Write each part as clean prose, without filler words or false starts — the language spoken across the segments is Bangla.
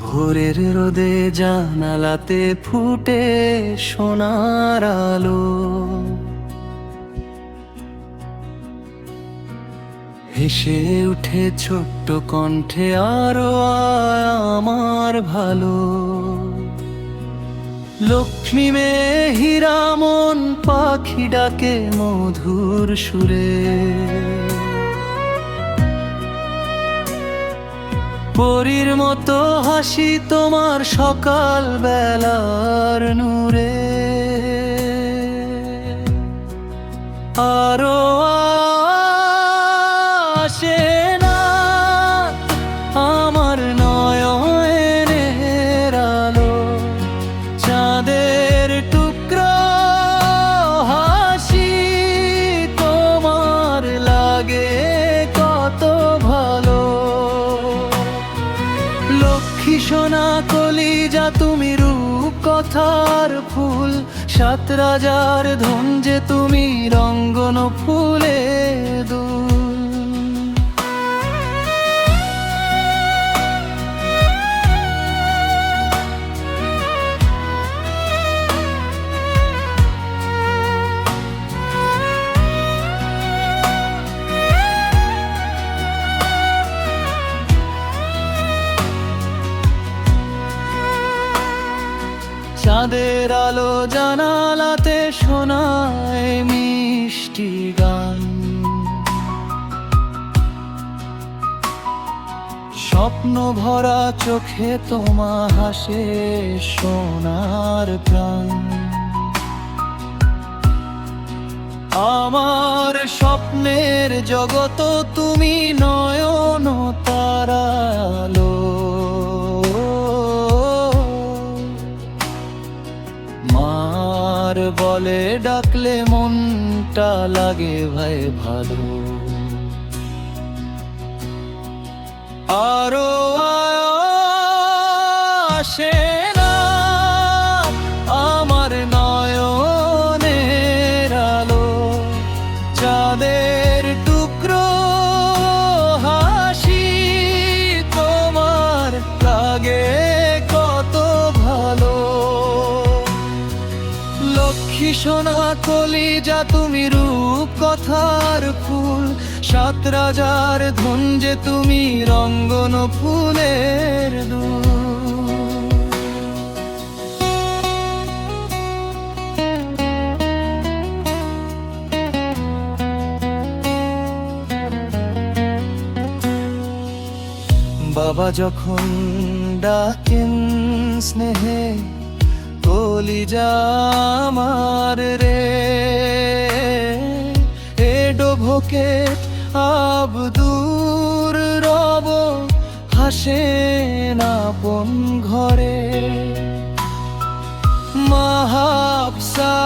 ভোরের রোদে জানালাতে ফুটে সোনার আলো, হেসে উঠে ছোট্ট কণ্ঠে আরো আয় আমার ভালো। লক্ষ্মী মেয়ে হীরা মন পাখি ডাকে মধুর সুরে, পরীর মতো হাসি তোমার সকাল বেলার নূরে। আরো আসে না আমার নয়নের আলো, চাঁদের টুকরা হাসি তোমার লাগে কত ভালো। লক্ষ্মী সোনা কলিজা তুমি রূপ কথার ফুল, সাত রাজার ধন যে তুমি রঙ্গন ফুলে দুল। চাঁদের আলো জানালাতে শোনায় মিষ্টি গান, স্বপ্ন ভরা চোখে তোমা হাসে সোনার প্রাণ। আমার স্বপ্নের জগত তুমি নয়ন তারালো, মার বলে ডাকলে মনটা লাগে ভাই ভালো। আরো আসে না আমার নয়নের আলো, চাঁদের টুকরো হাসি তোমার লাগে কত ভালো। লক্ষ্মী সোনা কলিজা তুমি রূপ কথার ফুল, সাত রাজার ধন যে তুমি রঙ্গন ফুলের দুল। বাবা যখন ডাকেন স্নেহে কলিজা আমার রে, এডোভোকে আবদুর রব হাসেন আপন ঘরে। মাহাবসাত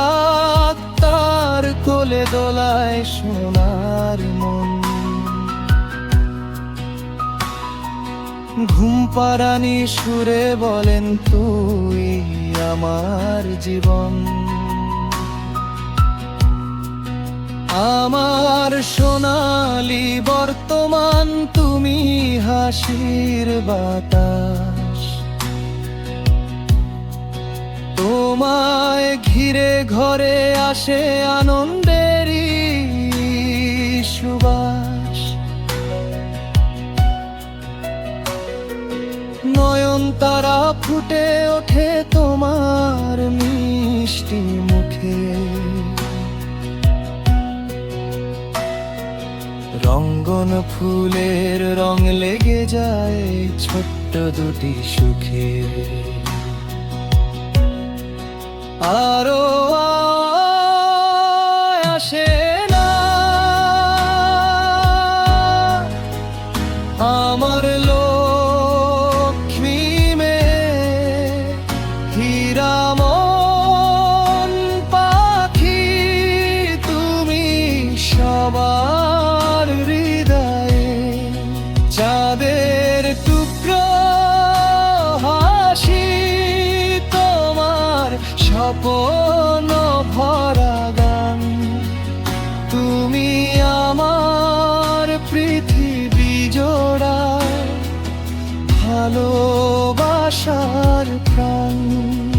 তার কোলে দোলায় সোনার মন, ঘুম পাড়ানি সুরে বলেন তুই আমার জীবন। আমার সোনালি বর্তমান তুমি হাসির বাতাস, তোমায় ঘিরে ঘরে আসে আনন্দেরই সুবাস। নয়ন তারা ফুটে ওঠে তোমার মিষ্টি মুখে, রঙ্গন ফুলের রং লেগে যায় ছোট্ট দুটি সুখে। আরো আসে না আমার লক্ষ্মী মেয়ে হীরা মন পাখি, তুমি সবার হৃদয়ে চাঁদের টুকরো হাসি তোমার স্বপ্ন ভরা গান। তুমি আমার পৃথিবী জোড়া ভালোবাসা। ভালোবাসার প্রাণ।